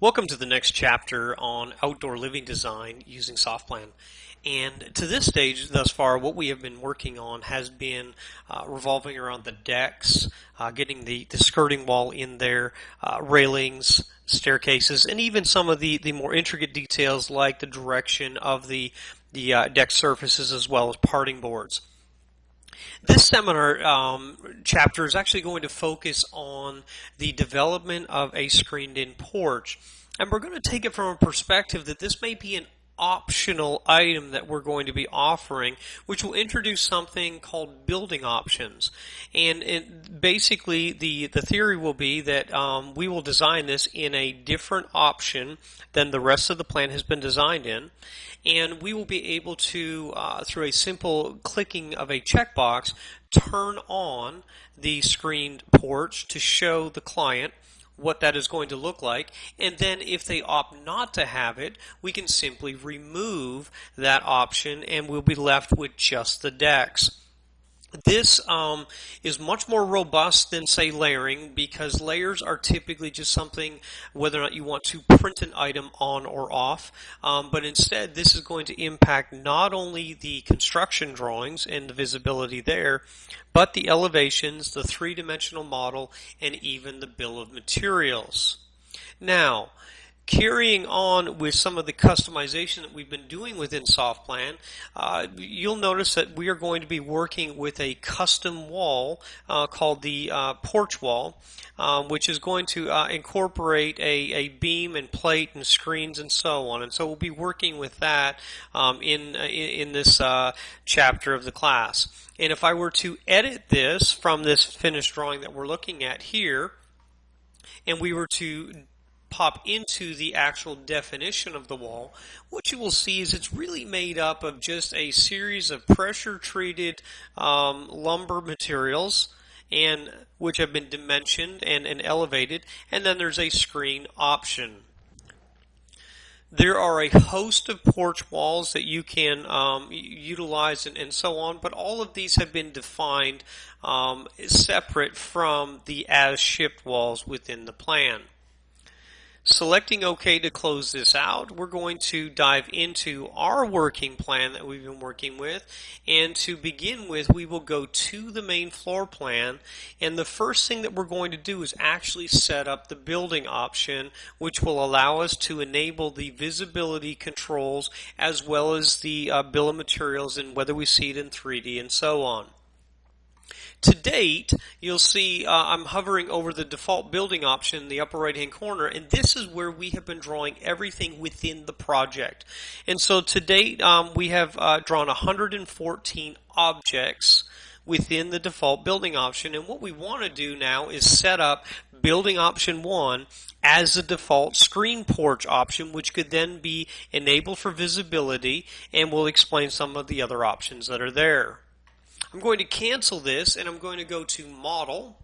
Welcome to the next chapter on outdoor living design using SoftPlan. And to this stage thus far, what we have been working on has been revolving around the decks, getting the skirting wall in there, railings, staircases, and even some of the more intricate details like the direction of the deck surfaces as well as parting boards. This seminar chapter is actually going to focus on the development of a screened-in porch, and we're going to take it from a perspective that this may be an optional item that we're going to be offering, which will introduce something called building options. And basically the theory will be that we will design this in a different option than the rest of the plan has been designed in, and we will be able to, through a simple clicking of a checkbox, turn on the screened porch to show the client what that is going to look like, and then if they opt not to have it, we can simply remove that option and we'll be left with just the decks. This is much more robust than, say, layering, because layers are typically just something whether or not you want to print an item on or off, but instead this is going to impact not only the construction drawings and the visibility there, but the elevations, the three-dimensional model, and even the bill of materials. Now, carrying on with some of the customization that we've been doing within SoftPlan, you'll notice that we are going to be working with a custom wall called the porch wall, which is going to incorporate a beam and plate and screens and so on. And so we'll be working with that in this chapter of the class. And if I were to edit this from this finished drawing that we're looking at here, and we were to pop into the actual definition of the wall, what you will see is it's really made up of just a series of pressure-treated lumber materials, and which have been dimensioned and elevated, and then there's a screen option. There are a host of porch walls that you can utilize and so on, but all of these have been defined separate from the as-shipped walls within the plan. Selecting OK to close this out, we're going to dive into our working plan that we've been working with, and to begin with we will go to the main floor plan, and the first thing that we're going to do is actually set up the building option, which will allow us to enable the visibility controls as well as the bill of materials and whether we see it in 3D and so on. To date, you'll see I'm hovering over the default building option in the upper right hand corner, and this is where we have been drawing everything within the project. And so to date we have drawn 114 objects within the default building option, and what we want to do now is set up building option 1 as the default screen porch option, which could then be enabled for visibility, and we'll explain some of the other options that are there. I'm going to cancel this, and I'm going to go to Model,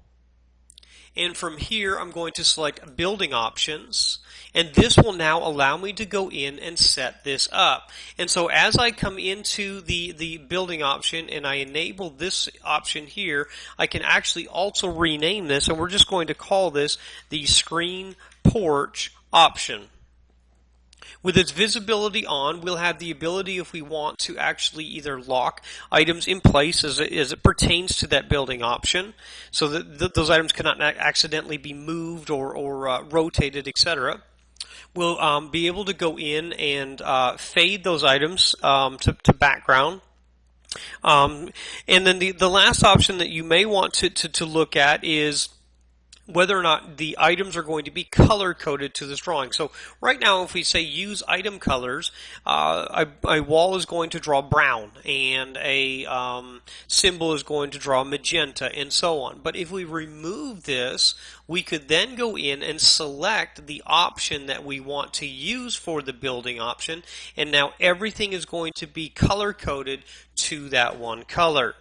and from here I'm going to select Building Options, and this will now allow me to go in and set this up. And so as I come into the building option and I enable this option here, I can actually also rename this, and we're just going to call this the Screen Porch option. With its visibility on, we'll have the ability, if we want, to actually either lock items in place as it pertains to that building option, so that those items cannot accidentally be moved or rotated, etc. We'll be able to go in and fade those items to background. And then the last option that you may want to look at is whether or not the items are going to be color coded to this drawing. So right now, if we say use item colors, a wall is going to draw brown, and a symbol is going to draw magenta, and so on. But if we remove this, we could then go in and select the option that we want to use for the building option, and now everything is going to be color coded to that one color.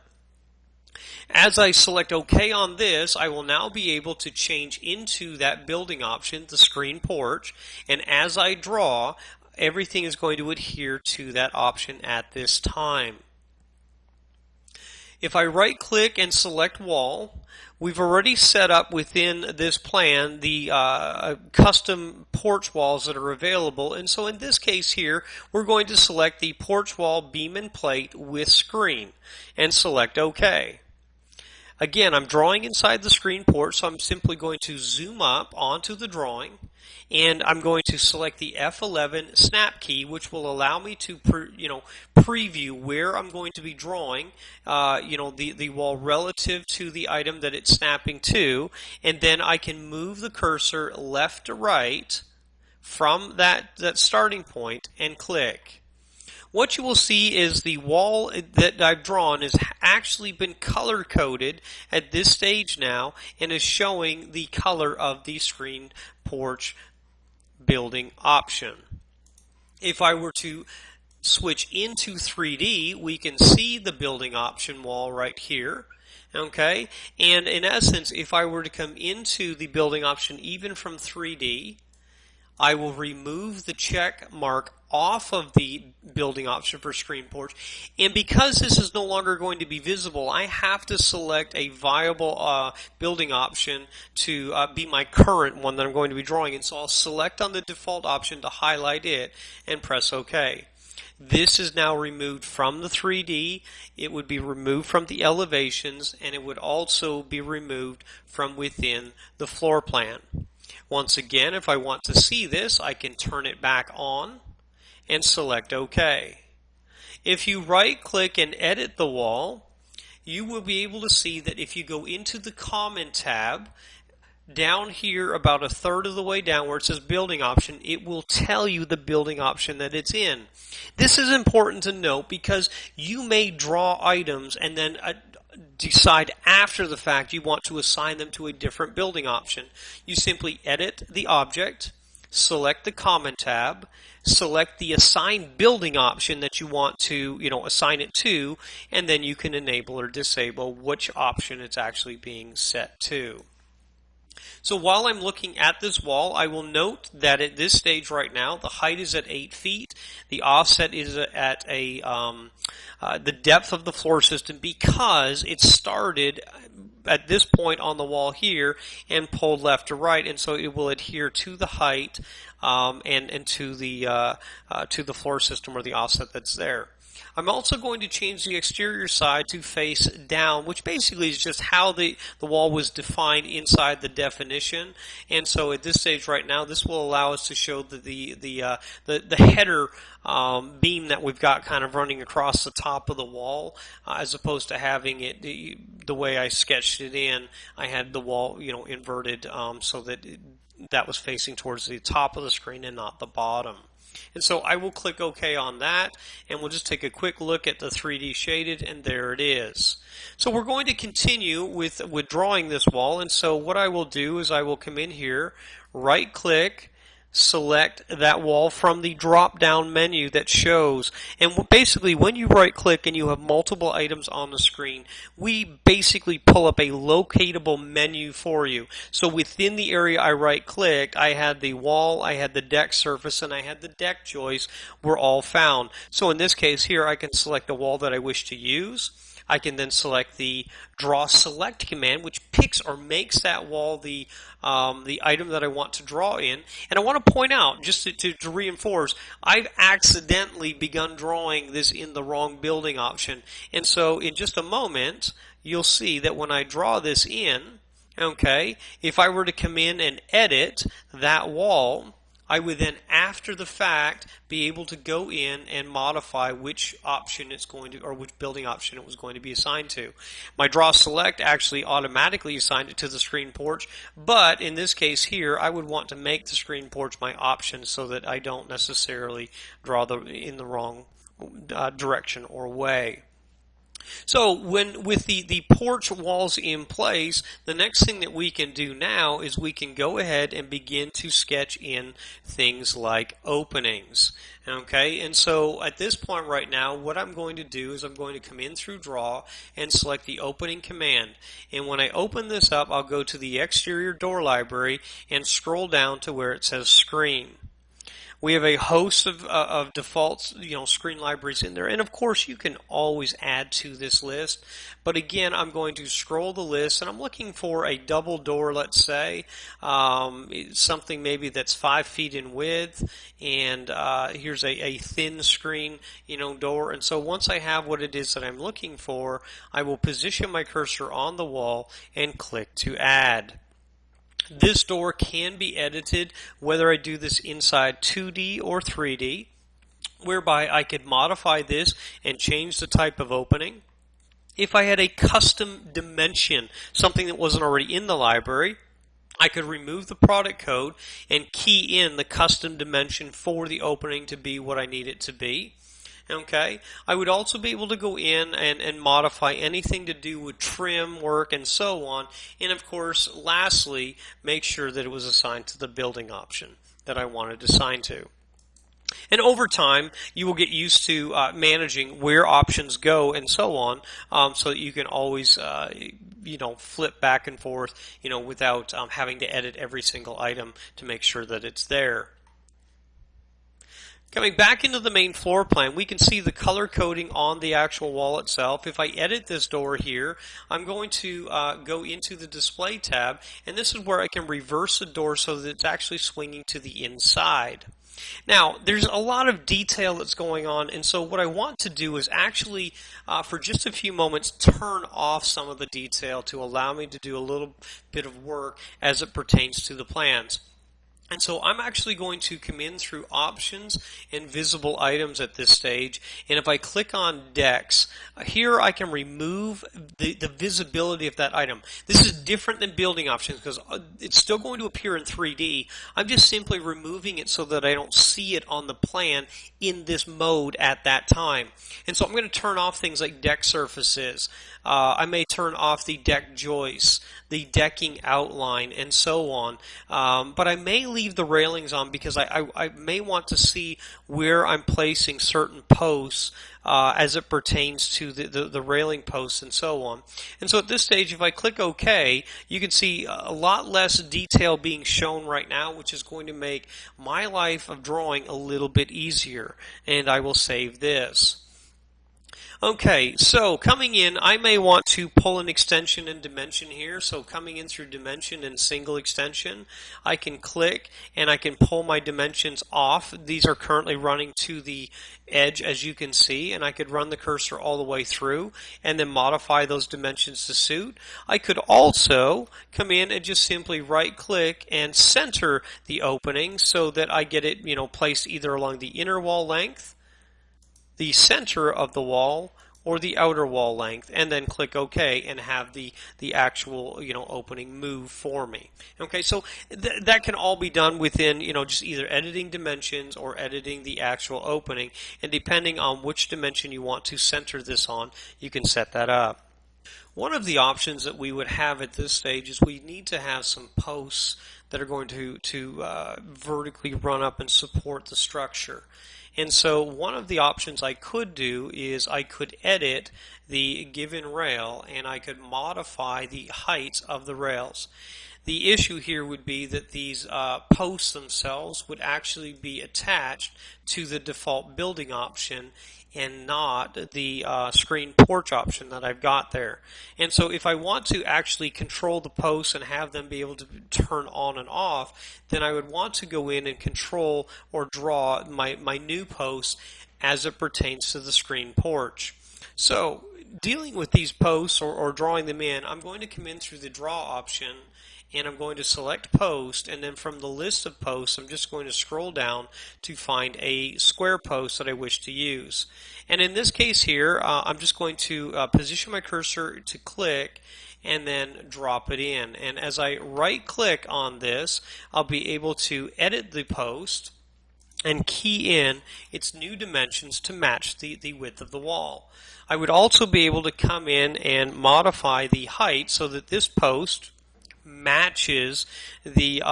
As I select OK on this, I will now be able to change into that building option, the screen porch, and as I draw, everything is going to adhere to that option at this time. If I right click and select wall, we've already set up within this plan the custom porch walls that are available, and so in this case here we're going to select the porch wall beam and plate with screen and select OK. Again, I'm drawing inside the screen porch, so I'm simply going to zoom up onto the drawing, and I'm going to select the F11 snap key, which will allow me to preview where I'm going to be drawing the wall relative to the item that it's snapping to, and then I can move the cursor left to right from that starting point and click. What you will see is the wall that I've drawn has actually been color coded at this stage now and is showing the color of the screen porch building option. If I were to switch into 3D, we can see the building option wall right here. Okay, and in essence, if I were to come into the building option even from 3D, I will remove the check mark off of the building option for screen porch, and because this is no longer going to be visible, I have to select a viable building option to be my current one that I'm going to be drawing, and so I'll select on the default option to highlight it and press OK. This is now removed from the 3D, it would be removed from the elevations, and it would also be removed from within the floor plan. Once again, if I want to see this, I can turn it back on and select OK. If you right click and edit the wall, you will be able to see that if you go into the comment tab, down here about a third of the way down where it says building option, it will tell you the building option that it's in. This is important to note because you may draw items and then decide after the fact you want to assign them to a different building option. You simply edit the object, select the comment tab, select the assign building option that you want to assign it to, and then you can enable or disable which option it's actually being set to. So while I'm looking at this wall, I will note that at this stage right now, the height is at 8 feet. The offset is at the depth of the floor system because it started at this point on the wall here and pulled left to right, and so it will adhere to the height and to the floor system or the offset that's there. I'm also going to change the exterior side to face down, which basically is just how the wall was defined inside the definition. And so at this stage right now, this will allow us to show the header beam that we've got kind of running across the top of the wall, as opposed to having it the way I sketched it in. I had the wall inverted so that that was facing towards the top of the screen and not the bottom. And so I will click OK on that, and we'll just take a quick look at the 3D shaded, and there it is. So we're going to continue with drawing this wall, and so what I will do is I will come in here, right click, select that wall from the drop down menu that shows, and basically when you right click and you have multiple items on the screen, we basically pull up a locatable menu for you. So within the area I right clicked, I had the wall, I had the deck surface, and I had the deck joist were all found. So in this case here, I can select the wall that I wish to use. I can then select the draw select command, which picks or makes that wall the item that I want to draw in. And I want to point out, just to reinforce, I've accidentally begun drawing this in the wrong building option. And so in just a moment, you'll see that when I draw this in, okay, if I were to come in and edit that wall, I would then, after the fact, be able to go in and modify which option it's going to, or which building option it was going to be assigned to. My draw select actually automatically assigned it to the screen porch, but in this case here, I would want to make the screen porch my option so that I don't necessarily draw in the wrong direction or way. So with the porch walls in place, the next thing that we can do now is we can go ahead and begin to sketch in things like openings. Okay, and so at this point right now, what I'm going to do is I'm going to come in through Draw and select the opening command. And when I open this up, I'll go to the exterior door library and scroll down to where it says Screen. We have a host of defaults, screen libraries in there. And of course, you can always add to this list. But again, I'm going to scroll the list and I'm looking for a double door, let's say, something maybe that's 5 feet in width. And here's a thin screen, door. And so once I have what it is that I'm looking for, I will position my cursor on the wall and click to add. This door can be edited whether I do this inside 2D or 3D, whereby I could modify this and change the type of opening. If I had a custom dimension, something that wasn't already in the library, I could remove the product code and key in the custom dimension for the opening to be what I need it to be. Okay, I would also be able to go in and modify anything to do with trim work and so on. And of course, lastly, make sure that it was assigned to the building option that I wanted to assign to. And over time, you will get used to managing where options go and so on, so that you can always flip back and forth, without having to edit every single item to make sure that it's there. Coming back into the main floor plan, we can see the color coding on the actual wall itself. If I edit this door here, I'm going to go into the display tab, and this is where I can reverse the door so that it's actually swinging to the inside. Now, there's a lot of detail that's going on, and so what I want to do is actually, for just a few moments, turn off some of the detail to allow me to do a little bit of work as it pertains to the plans. And so I'm actually going to come in through options and visible items at this stage. And if I click on decks, here I can remove the visibility of that item. This is different than building options because it's still going to appear in 3D. I'm just simply removing it so that I don't see it on the plan in this mode at that time. And so I'm going to turn off things like deck surfaces. I may turn off the deck joists, the decking outline, and so on. But I may leave the railings on because I may want to see where I'm placing certain posts as it pertains to the railing posts and so on. And so at this stage, if I click OK, you can see a lot less detail being shown right now, which is going to make my life of drawing a little bit easier. And I will save this. Okay, so coming in, I may want to pull an extension and dimension here. So coming in through dimension and single extension, I can click and I can pull my dimensions off. These are currently running to the edge, as you can see, and I could run the cursor all the way through and then modify those dimensions to suit. I could also come in and just simply right click and center the opening so that I get it, placed either along the inner wall length, the center of the wall, or the outer wall length, and then click OK and have the actual opening move for me. Okay, so that can all be done within just either editing dimensions or editing the actual opening, and depending on which dimension you want to center this on, you can set that up. One of the options that we would have at this stage is we need to have some posts that are going to vertically run up and support the structure. And so one of the options I could do is I could edit the given rail and I could modify the heights of the rails. The issue here would be that these posts themselves would actually be attached to the default building option and not the screen porch option that I've got there. And so if I want to actually control the posts and have them be able to turn on and off, then I would want to go in and control or draw my new posts as it pertains to the screen porch. So dealing with these posts or drawing them in, I'm going to come in through the draw option and I'm going to select post, and then from the list of posts I'm just going to scroll down to find a square post that I wish to use. And in this case here, I'm just going to position my cursor to click and then drop it in. And as I right click on this, I'll be able to edit the post and key in its new dimensions to match the width of the wall. I would also be able to come in and modify the height so that this post matches the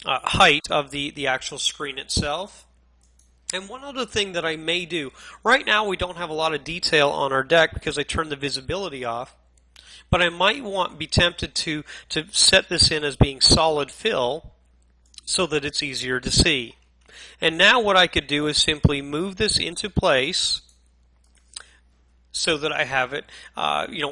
height of the actual screen itself. And one other thing that I may do, right now we don't have a lot of detail on our deck because I turned the visibility off, but I might be tempted to set this in as being solid fill so that it's easier to see. And now what I could do is simply move this into place so that I have it,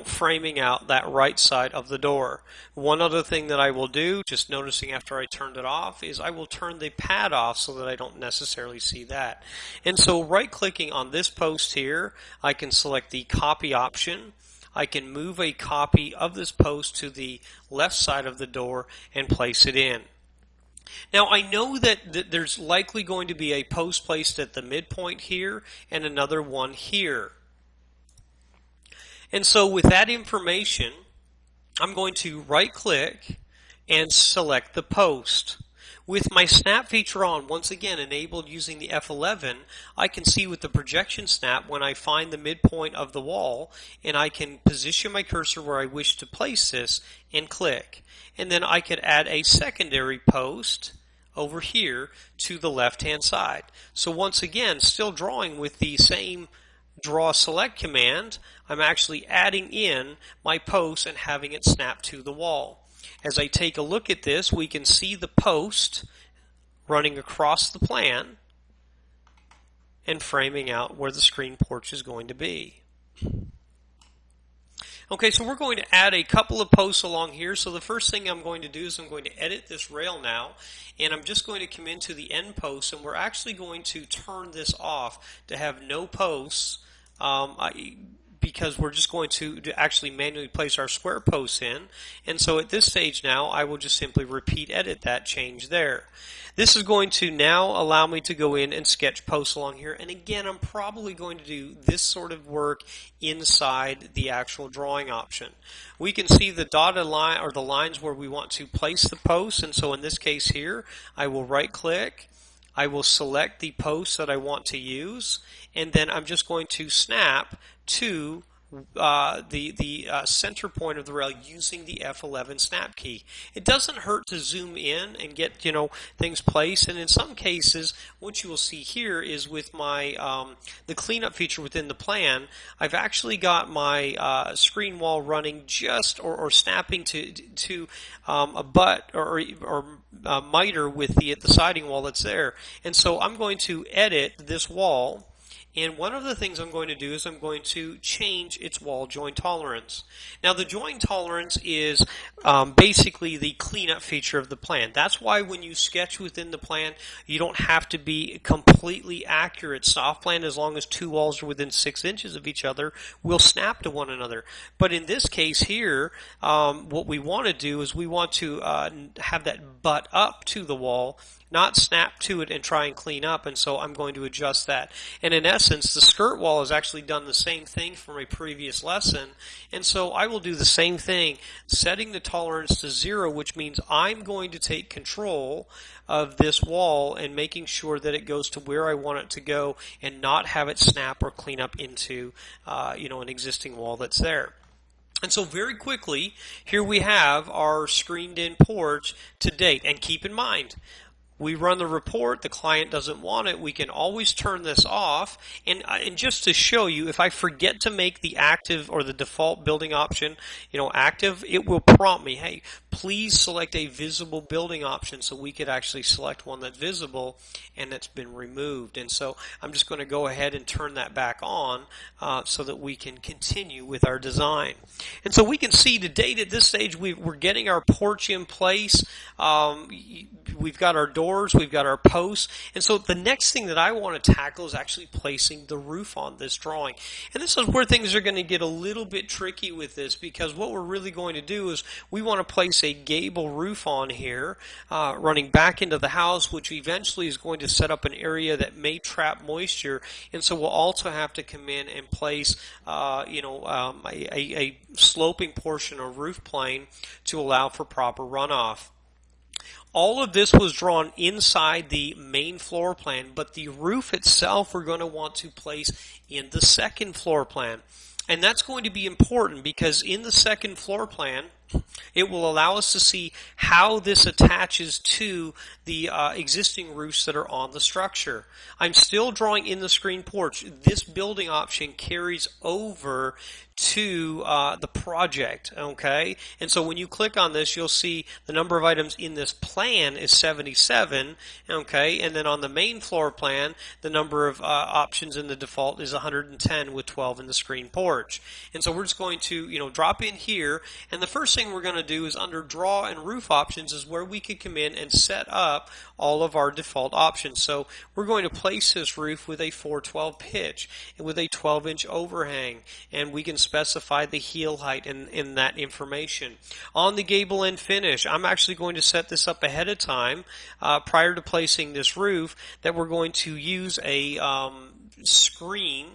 framing out that right side of the door. One other thing that I will do, just noticing after I turned it off, is I will turn the pad off so that I don't necessarily see that. And so right-clicking on this post here, I can select the copy option. I can move a copy of this post to the left side of the door and place it in. Now I know that there's likely going to be a post placed at the midpoint here and another one here. And so with that information, I'm going to right click and select the post. With my snap feature on, once again enabled using the F11, I can see with the projection snap when I find the midpoint of the wall, and I can position my cursor where I wish to place this and click. And then I could add a secondary post over here to the left hand side. So once again, still drawing with the same draw select command, I'm actually adding in my post and having it snap to the wall. As I take a look at this, we can see the post running across the plan and framing out where the screen porch is going to be. Okay, so we're going to add a couple of posts along here. So the first thing I'm going to do is I'm going to edit this rail now, and I'm just going to come into the end post, and we're actually going to turn this off to have no posts, because we're just going to actually manually place our square posts in. And so at this stage now, I will just simply repeat edit that change there. This is going to now allow me to go in and sketch posts along here. And again, I'm probably going to do this sort of work inside the actual drawing option. We can see the dotted line or the lines where we want to place the posts. And so in this case here, I will right click. I will select the post that I want to use, and then I'm just going to snap to the center point of the rail using the F11 snap key. It doesn't hurt to zoom in and get things placed, and in some cases what you will see here is with my the cleanup feature within the plan, I've actually got my screen wall running just or snapping to a butt or miter with the siding wall that's there. And so I'm going to edit this wall. And one of the things I'm going to do is I'm going to change its wall join tolerance. Now the join tolerance is basically the cleanup feature of the plan. That's why when you sketch within the plan, you don't have to be completely accurate. Soft plan, as long as two walls are within 6 inches of each other, will snap to one another. But in this case here, what we want to do is we want to have that butt up to the wall, not snap to it and try and clean up, and so I'm going to adjust that. And in essence, the skirt wall has actually done the same thing from a previous lesson, and so I will do the same thing, setting the tolerance to 0, which means I'm going to take control of this wall and making sure that it goes to where I want it to go and not have it snap or clean up into an existing wall that's there. And so very quickly, here we have our screened-in porch to date. And keep in mind, we run the report, the client doesn't want it, we can always turn this off. And just to show you, if I forget to make the active or the default building option active, it will prompt me, hey, please select a visible building option, so we could actually select one that's visible and that's been removed. And so I'm just going to go ahead and turn that back on so that we can continue with our design. And so we can see to date at this stage we're getting our porch in place. We've got our doors, we've got our posts, and so the next thing that I want to tackle is actually placing the roof on this drawing. And this is where things are going to get a little bit tricky with this, because what we're really going to do is we want to place a gable roof on here, running back into the house, which eventually is going to set up an area that may trap moisture, and so we'll also have to come in and place a sloping portion or roof plane to allow for proper runoff. All of this was drawn inside the main floor plan, but the roof itself we're going to want to place in the second floor plan. And that's going to be important because in the second floor plan, It will allow us to see how this attaches to the existing roofs that are on the structure. I'm still drawing in the screen porch. This building option carries over to the project, okay? And so when you click on this, you'll see the number of items in this plan is 77, okay? And then on the main floor plan, the number of options in the default is 110 with 12 in the screen porch. And so we're just going to, drop in here, and the first thing we're going to do is under draw and roof options is where we could come in and set up all of our default options. So we're going to place this roof with a 412 pitch and with a 12-inch overhang, and we can specify the heel height in that information. On the gable end finish, I'm actually going to set this up ahead of time prior to placing this roof that we're going to use a screen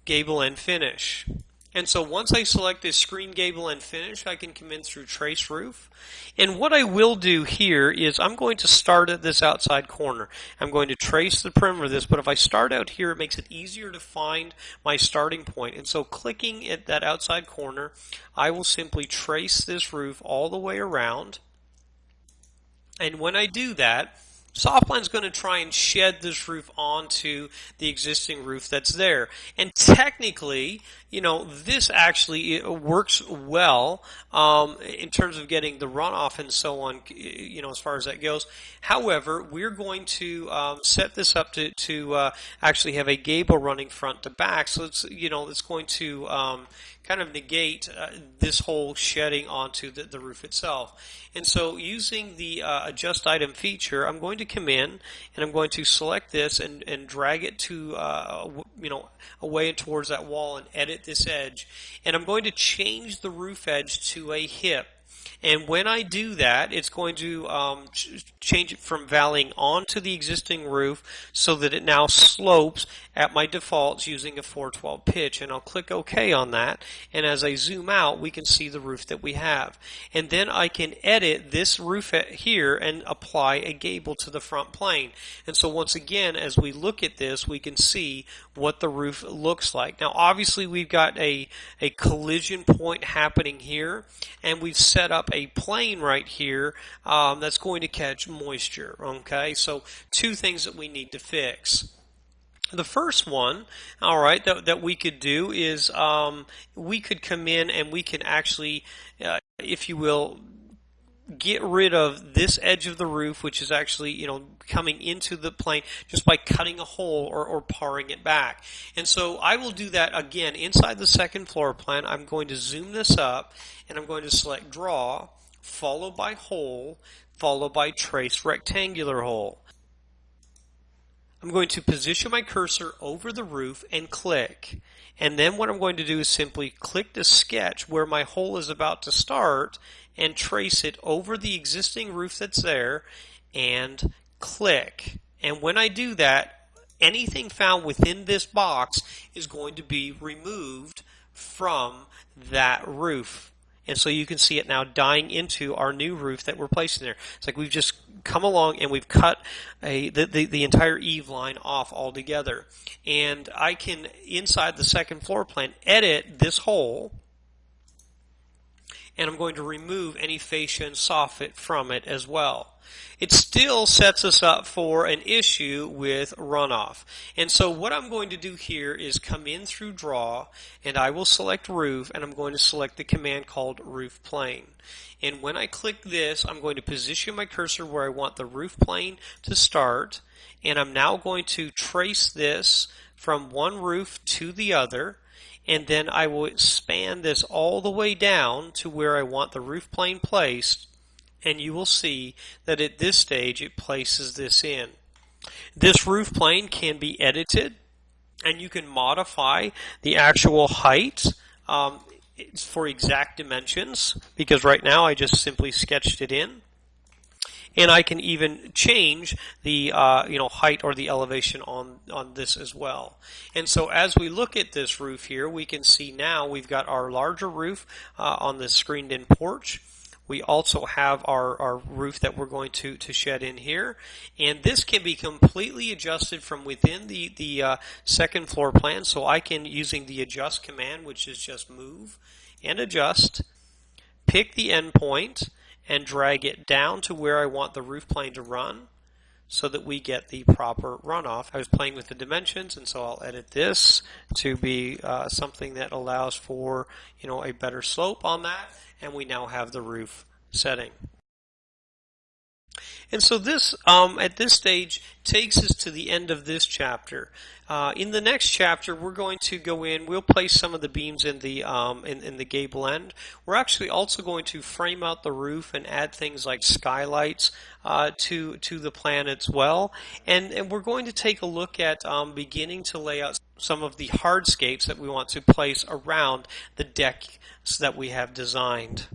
gable end finish. And so once I select this screen gable end finish, I can come in through trace roof. And what I will do here is I'm going to start at this outside corner. I'm going to trace the perimeter of this, but if I start out here, it makes it easier to find my starting point. And so clicking at that outside corner, I will simply trace this roof all the way around. And when I do that, SoftPlan's going to try and shed this roof onto the existing roof that's there. And technically, this actually works well in terms of getting the runoff and so on, as far as that goes. However, we're going to set this up to actually have a gable running front to back. So it's going to kind of negate this whole shedding onto the roof itself. And so using the adjust item feature, I'm going to come in and I'm going to select this and drag it to away towards that wall and edit this edge. And I'm going to change the roof edge to a hip. And when I do that, it's going to change it from valleying onto the existing roof so that it now slopes at my defaults using a 412 pitch. And I'll click OK on that. And as I zoom out, we can see the roof that we have. And then I can edit this roof here and apply a gable to the front plane. And so once again, as we look at this, we can see what the roof looks like. Now, obviously, we've got a collision point happening here, and we've set up a plane right here that's going to catch moisture. Okay, so two things that we need to fix. The first one, all right, that we could do is we could come in and we can actually, if you will, get rid of this edge of the roof, which is actually, coming into the plane just by cutting a hole or paring it back. And so I will do that again inside the second floor plan. I'm going to zoom this up and I'm going to select draw, followed by hole, followed by trace rectangular hole. I'm going to position my cursor over the roof and click. And then what I'm going to do is simply click the sketch where my hole is about to start and trace it over the existing roof that's there and click. And when I do that, anything found within this box is going to be removed from that roof. And so you can see it now dying into our new roof that we're placing there. It's like we've just come along and we've cut the entire eave line off altogether. And I can, inside the second floor plan, edit this hole. And I'm going to remove any fascia and soffit from it as well. It still sets us up for an issue with runoff. And so what I'm going to do here is come in through draw, and I will select roof, and I'm going to select the command called roof plane. And when I click this, I'm going to position my cursor where I want the roof plane to start, and I'm now going to trace this from one roof to the other. And then I will expand this all the way down to where I want the roof plane placed, and you will see that at this stage it places this in. This roof plane can be edited, and you can modify the actual height for exact dimensions, because right now I just simply sketched it in. And I can even change the height or the elevation on this as well. And so as we look at this roof here, we can see now we've got our larger roof on the screened-in porch. We also have our roof that we're going to shed in here. And this can be completely adjusted from within the second floor plan. So I can, using the adjust command, which is just move and adjust, pick the endpoint and drag it down to where I want the roof plane to run so that we get the proper runoff. I was playing with the dimensions, and so I'll edit this to be something that allows for a better slope on that, and we now have the roof setting. And so this, at this stage, takes us to the end of this chapter. In the next chapter, we're going to go in. We'll place some of the beams in the in the gable end. We're actually also going to frame out the roof and add things like skylights to the plan as well. And we're going to take a look at beginning to lay out some of the hardscapes that we want to place around the decks that we have designed.